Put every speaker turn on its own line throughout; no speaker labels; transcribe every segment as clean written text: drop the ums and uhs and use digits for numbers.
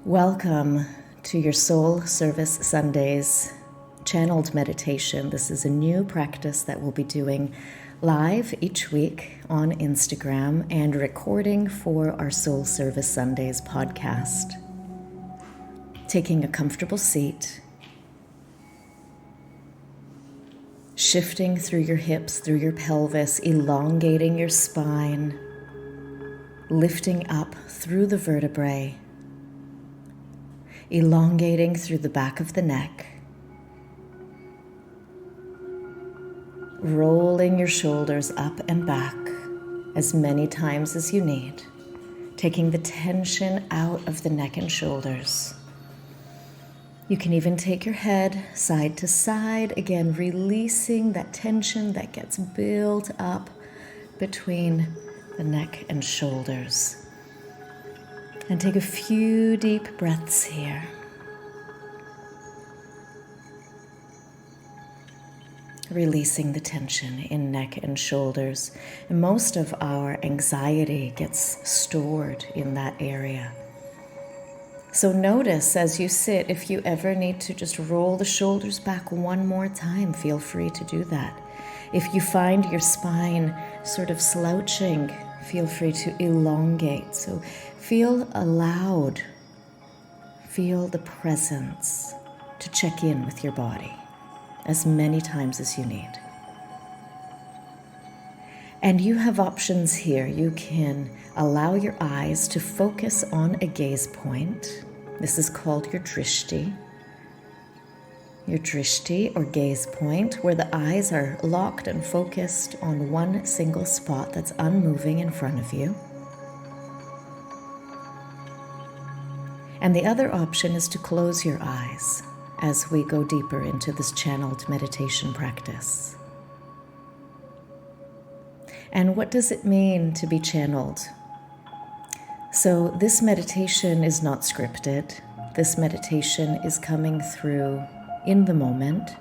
Welcome to your Soul Service Sundays channeled meditation. This is a new practice that we'll be doing live each week on Instagram and recording for our Soul Service Sundays podcast. Taking a comfortable seat, shifting through your hips, through your pelvis, elongating your spine, lifting up through the vertebrae, elongating through the back of the neck, rolling your shoulders up and back as many times as you need, taking the tension out of the neck and shoulders. You can even take your head side to side, again releasing that tension that gets built up between the neck and shoulders. And take a few deep breaths here. Releasing the tension in neck and shoulders. And most of our anxiety gets stored in that area. So notice as you sit, if you ever need to just roll the shoulders back one more time, feel free to do that. If you find your spine sort of slouching, feel free to elongate. So feel allowed, feel the presence to check in with your body as many times as you need. And you have options here. You can allow your eyes to focus on a gaze point. This is called your drishti. Your drishti or gaze point, where the eyes are locked and focused on one single spot that's unmoving in front of you. And the other option is to close your eyes as we go deeper into this channeled meditation practice. And what does it mean to be channeled? So this meditation is not scripted. This meditation is coming through in the moment,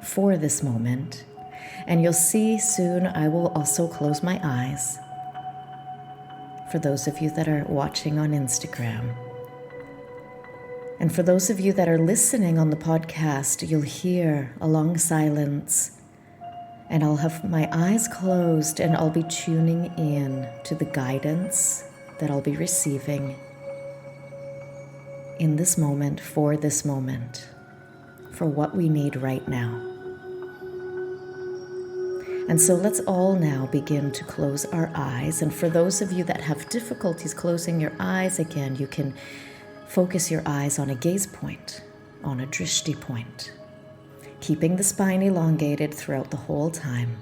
for this moment. And you'll see soon I will also close my eyes for those of you that are watching on Instagram. And for those of you that are listening on the podcast, you'll hear a long silence, and I'll have my eyes closed and I'll be tuning in to the guidance that I'll be receiving in this moment, for what we need right now. And so let's all now begin to close our eyes. And for those of you that have difficulties closing your eyes, again, you can focus your eyes on a gaze point, on a drishti point, keeping the spine elongated throughout the whole time.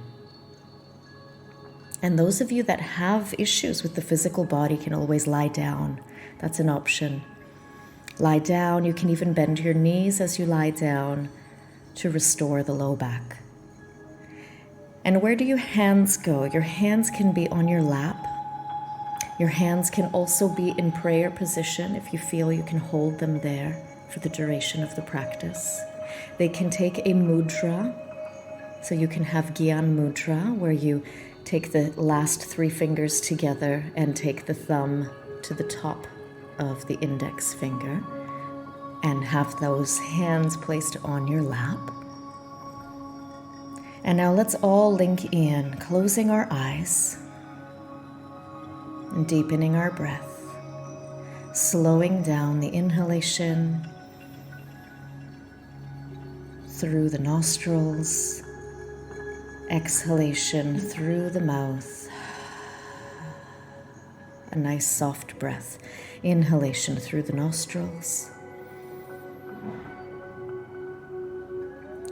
And those of you that have issues with the physical body can always lie down. That's an option. Lie down. You can even bend your knees as you lie down to restore the low back. And where do your hands go? Your hands can be on your lap. Your hands can also be in prayer position if you feel you can hold them there for the duration of the practice. They can take a mudra. So you can have Gyan Mudra, where you take the last three fingers together and take the thumb to the top of the index finger and have those hands placed on your lap. And now let's all link in, closing our eyes and deepening our breath, slowing down the inhalation through the nostrils, exhalation through the mouth. A nice soft breath. Inhalation through the nostrils.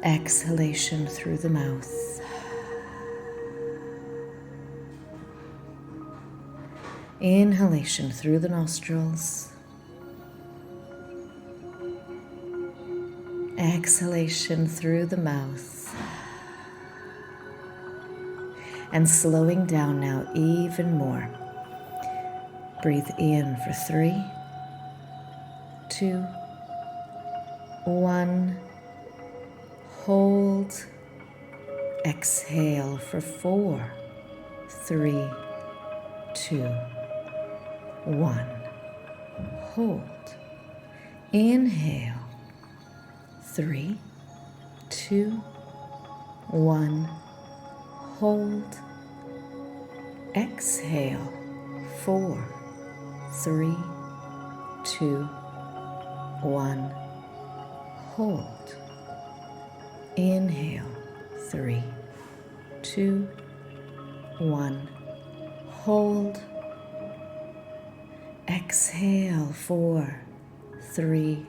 Exhalation through the mouth. Inhalation through the nostrils. Exhalation through the mouth. And slowing down now even more. Breathe in for 3, 2, 1. Hold. Exhale for 4, 3, 2, 1. Hold. Inhale. 3, 2, 1. Hold. Exhale. 4, 3, 2, 1. Hold. Inhale. 3, 2, 1. Hold. Exhale. 4, 3,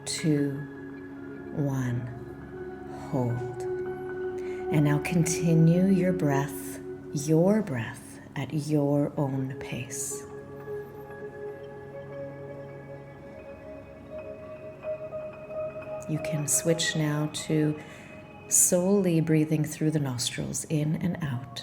2, 1. Hold. And now continue your breath at your own pace. You can switch now to solely breathing through the nostrils, in and out.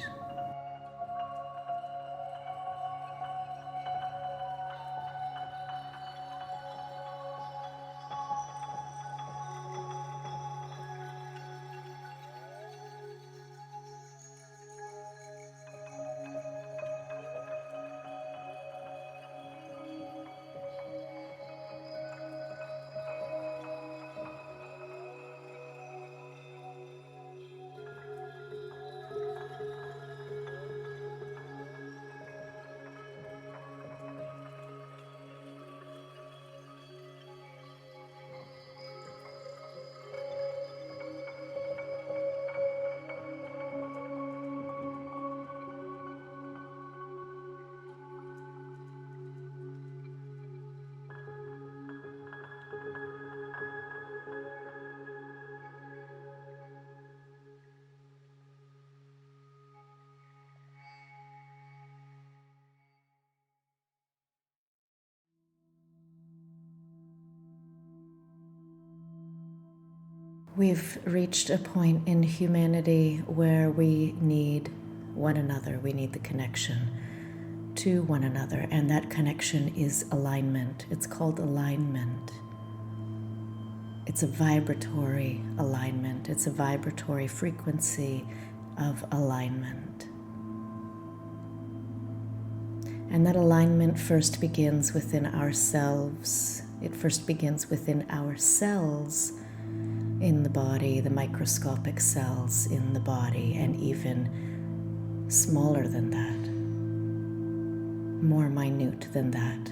We've reached a point in humanity where we need one another. We need the connection to one another, and that connection is alignment. It's called alignment. It's a vibratory alignment. It's a vibratory frequency of alignment. And that alignment first begins within ourselves. It first begins within our cells in the body, the microscopic cells in the body, and even smaller than that, more minute than that.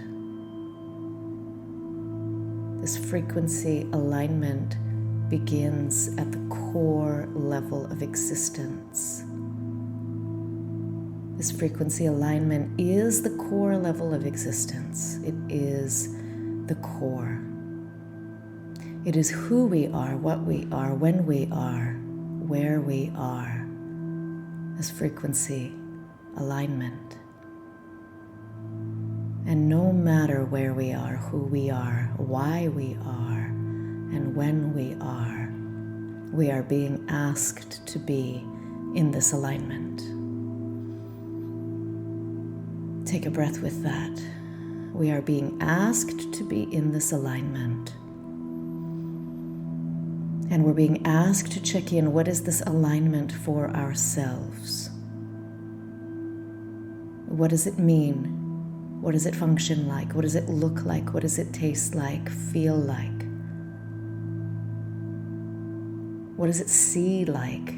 This frequency alignment begins at the core level of existence. This frequency alignment is the core level of existence. It is the core. It is who we are, what we are, when we are, where we are. This frequency alignment. And no matter where we are, who we are, why we are, and when we are being asked to be in this alignment. Take a breath with that. We are being asked to be in this alignment. And we're being asked to check in, what is this alignment for ourselves? What does it mean? What does it function like? What does it look like? What does it taste like, feel like? What does it see like?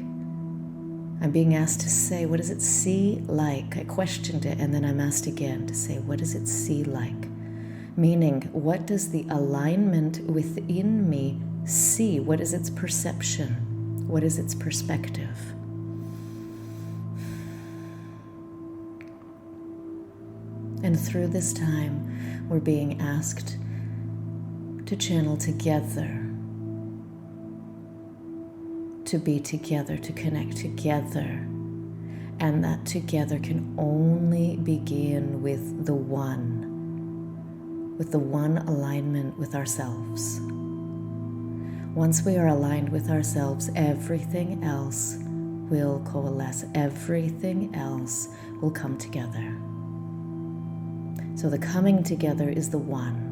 I'm being asked to say, what does it see like? I questioned it, and then I'm asked again to say, what does it see like? Meaning, what does the alignment within me see? What is its perception? What is its perspective? And through this time, we're being asked to channel together, to be together, to connect together. And that together can only begin with the one alignment with ourselves. Once we are aligned with ourselves, everything else will coalesce. Everything else will come together. So the coming together is the one.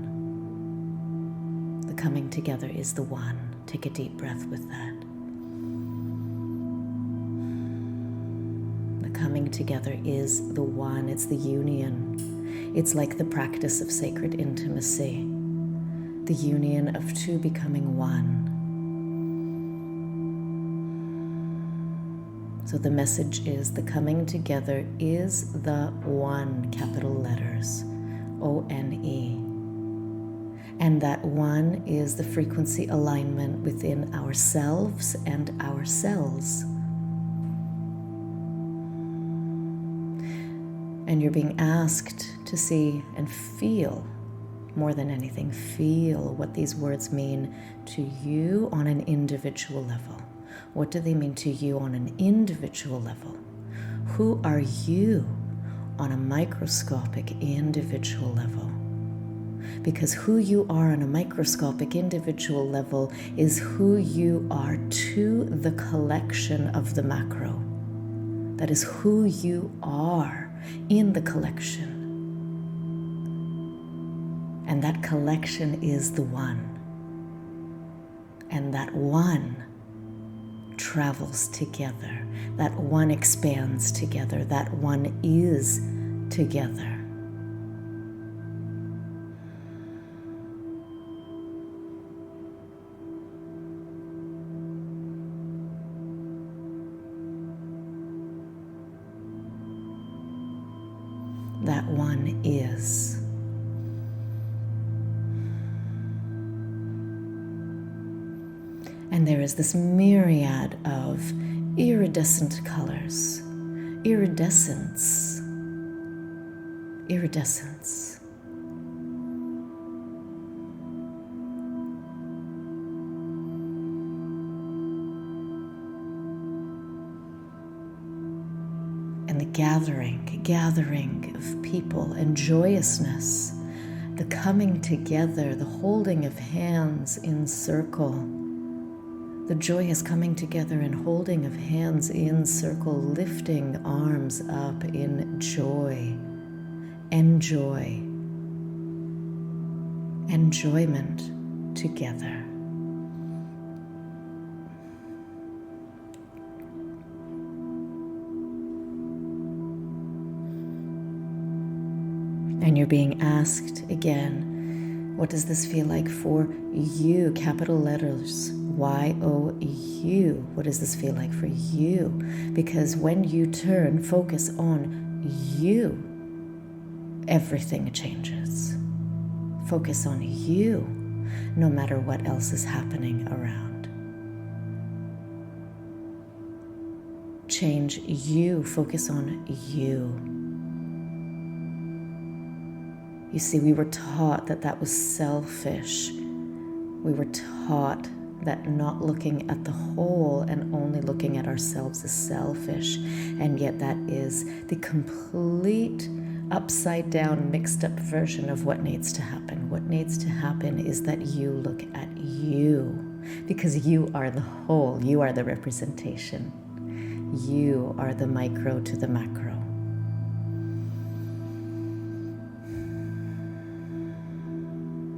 The coming together is the one. Take a deep breath with that. The coming together is the one. It's the union. It's like the practice of sacred intimacy. the union of two becoming one. So the message is the coming together is the one, capital letters, O-N-E. And that one is the frequency alignment within ourselves and our cells. And you're being asked to see and feel, more than anything, feel what these words mean to you on an individual level. What do they mean to you on an individual level? Who are you on a microscopic individual level? Because who you are on a microscopic individual level is who you are to the collection of the macro. That is who you are in the collection. And that collection is the one. And that one travels together. That one expands together. That one is together. That one is. And there is this myriad of iridescent colors. Iridescence. Iridescence. And the gathering of people and joyousness, the coming together, the holding of hands in circle. The joyous coming together and holding of hands in circle, lifting arms up in joy, enjoy, enjoyment together. And you're being asked again, what does this feel like for you? Capital letters, Y-O-U. What does this feel like for you? Because when you turn, focus on you, everything changes. Focus on you, no matter what else is happening around. Change you, focus on you. You see, we were taught that that was selfish. We were taught that not looking at the whole and only looking at ourselves is selfish. And yet that is the complete upside down, mixed up version of what needs to happen. What needs to happen is that you look at you, because you are the whole. You are the representation. You are the micro to the macro.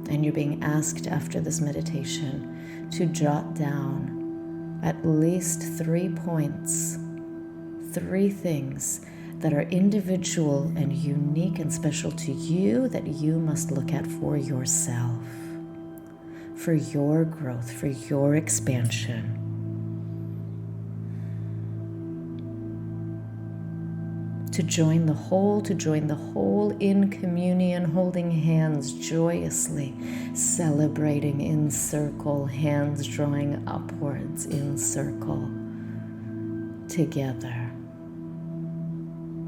And you're being asked after this meditation to jot down at least 3 points, 3 things that are individual and unique and special to you that you must look at for yourself, for your growth, for your expansion. To join the whole in communion, holding hands joyously, celebrating in circle, hands drawing upwards in circle, together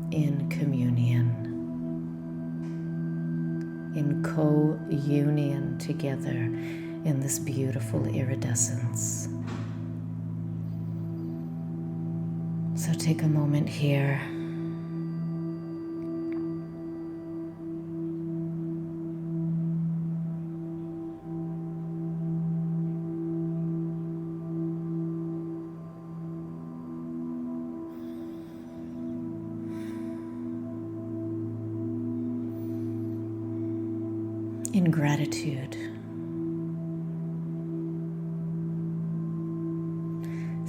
in communion, in co-union together in this beautiful iridescence. So take a moment here. In gratitude,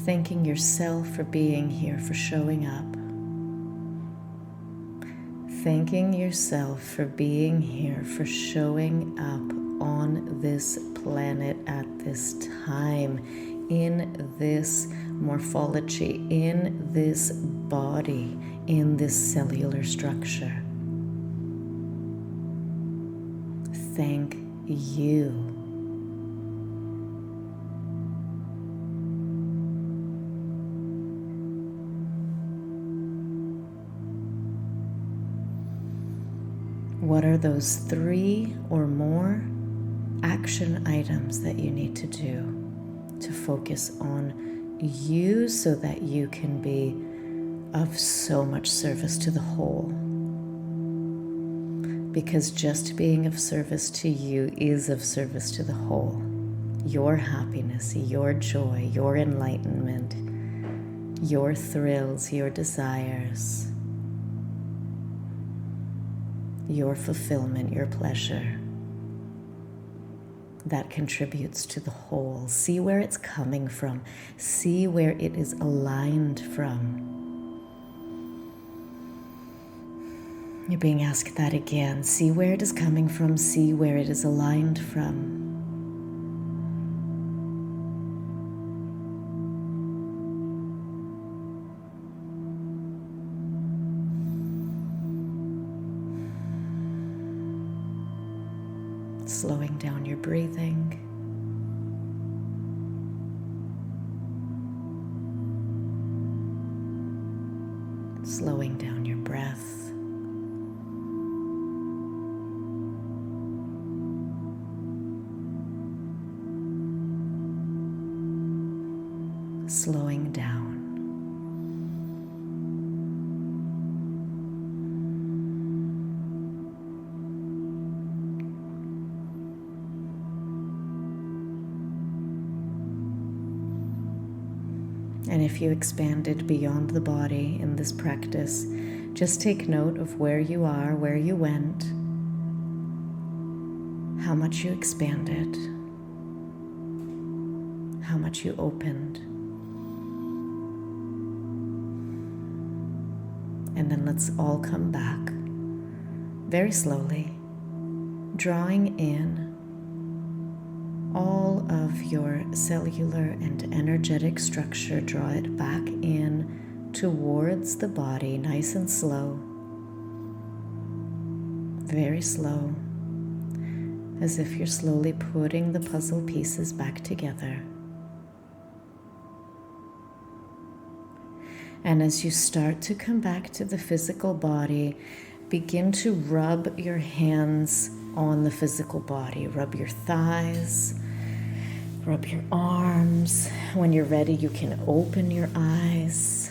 thanking yourself for being here, for showing up, Thanking yourself for being here, for showing up on this planet at this time, in this morphology, in this body, in this cellular structure. Thank you. What are those 3 or more action items that you need to do to focus on you so that you can be of so much service to the whole? Because just being of service to you is of service to the whole. Your happiness, your joy, your enlightenment, your thrills, your desires, your fulfillment, your pleasure, that contributes to the whole. See where it's coming from. See where it is aligned from. You're being asked that again. See where it is coming from. See where it is aligned from. Slowing down your breathing. Slowing down your breath. Slowing down. And if you expanded beyond the body in this practice, just take note of where you are, where you went, how much you expanded, how much you opened. And then let's all come back very slowly, drawing in all of your cellular and energetic structure. Draw it back in towards the body, nice and slow, very slow, as if you're slowly putting the puzzle pieces back together. And as you start to come back to the physical body, begin to rub your hands on the physical body. Rub your thighs, rub your arms. When you're ready, you can open your eyes.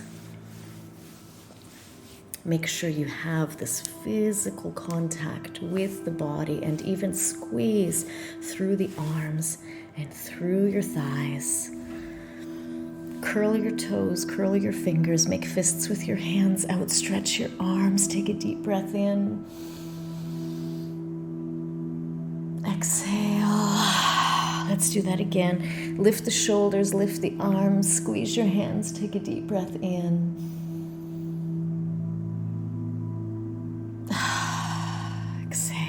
Make sure you have this physical contact with the body, and even squeeze through the arms and through your thighs. Curl your toes, curl your fingers, make fists with your hands, outstretch your arms, take a deep breath in. Exhale. Let's do that again. Lift the shoulders, lift the arms, squeeze your hands, take a deep breath in. Exhale.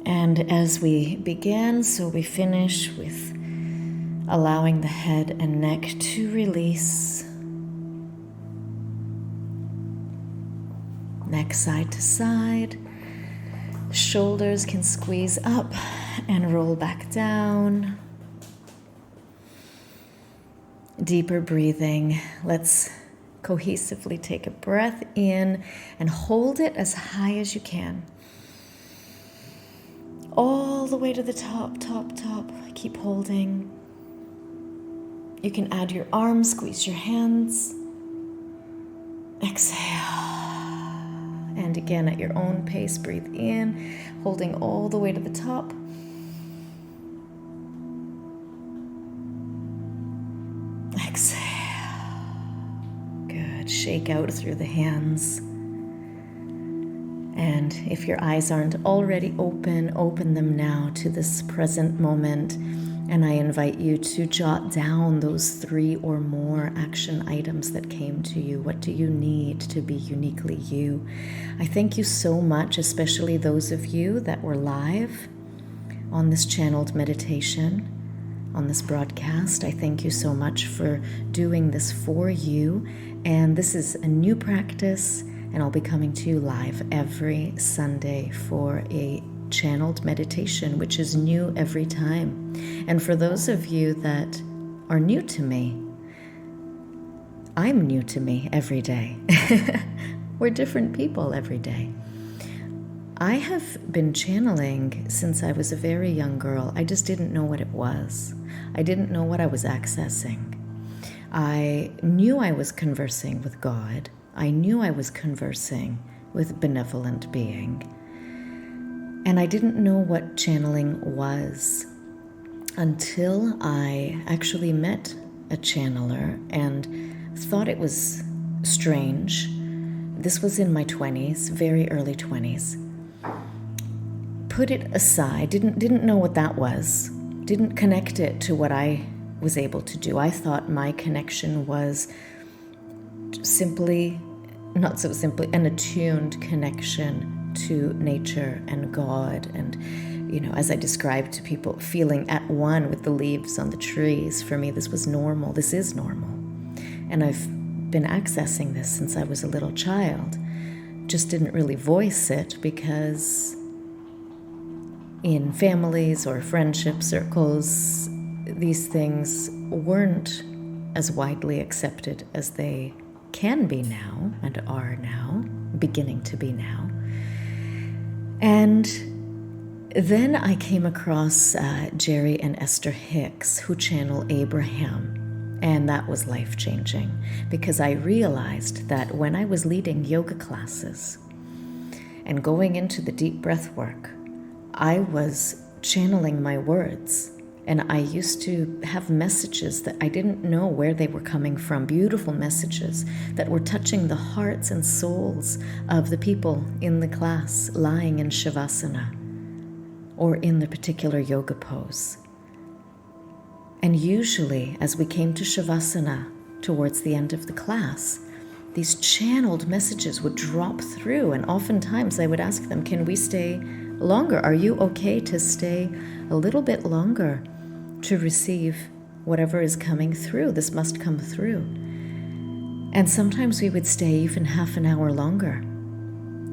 And as we begin, so we finish with allowing the head and neck to release. Neck side to side. Shoulders can squeeze up and roll back down. Deeper breathing. Let's cohesively take a breath in and hold it as high as you can. All the way to the top, top, top. Keep holding. You can add your arms, squeeze your hands. Exhale. And again, at your own pace, breathe in, holding all the way to the top. Exhale. Good. Shake out through the hands. And if your eyes aren't already open, open them now to this present moment. And I invite you to jot down those 3 or more action items that came to you. What do you need to be uniquely you? I thank you so much, especially those of you that were live on this channeled meditation, on this broadcast. I thank you so much for doing this for you. And this is a new practice, and I'll be coming to you live every Sunday for a channeled meditation, which is new every time. And for those of you that are new to me, I'm new to me every day. We're different people every day. I have been channeling since I was a very young girl. I just didn't know what it was. I didn't know what I was accessing. I knew I was conversing with God. I knew I was conversing with a benevolent being. And I didn't know what channeling was until I actually met a channeler and thought it was strange. This was in my 20s, very early 20s. Put it aside, didn't know what that was, didn't connect it to what I was able to do. I thought my connection was simply, not so simply, an attuned connection to nature and God, and as I described to people, feeling at one with the leaves on the trees. For me, this was normal. This is normal. And I've been accessing this since I was a little child. Just didn't really voice it because in families or friendship circles, these things weren't as widely accepted as they can be now and are now, beginning to be now. And then I came across Jerry and Esther Hicks, who channel Abraham, and that was life-changing because I realized that when I was leading yoga classes and going into the deep breath work, I was channeling my words, and I used to have messages that I didn't know where they were coming from, beautiful messages that were touching the hearts and souls of the people in the class lying in Shavasana or in the particular yoga pose. And usually, as we came to Shavasana towards the end of the class, these channeled messages would drop through, and oftentimes I would ask them, can we stay longer? Are you okay to stay a little bit longer to receive whatever is coming through? This must come through. And sometimes we would stay even half an hour longer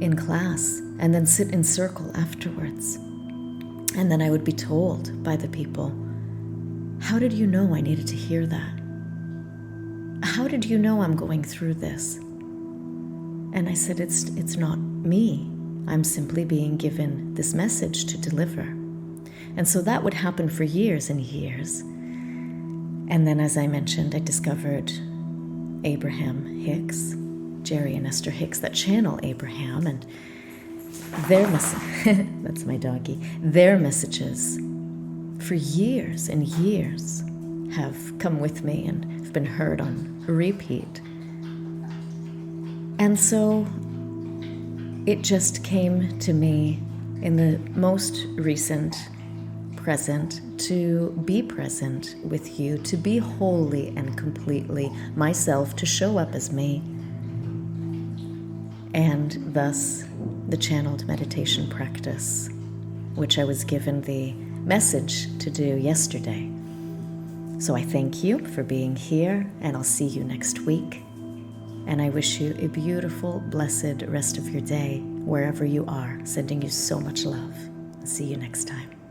in class and then sit in circle afterwards. And then I would be told by the people, how did you know I needed to hear that? How did you know I'm going through this? And I said, it's not me. I'm simply being given this message to deliver. And so that would happen for years and years. And then, as I mentioned, I discovered Abraham Hicks, Jerry and Esther Hicks, that channel Abraham, and their that's my doggy. Their messages for years and years have come with me and have been heard on repeat. And so it just came to me in the most recent present to be present with you, to be wholly and completely myself, to show up as me. And thus the channeled meditation practice, which I was given the message to do yesterday. So I thank you for being here, and I'll see you next week. And I wish you a beautiful, blessed rest of your day, wherever you are. Sending you so much love. See you next time.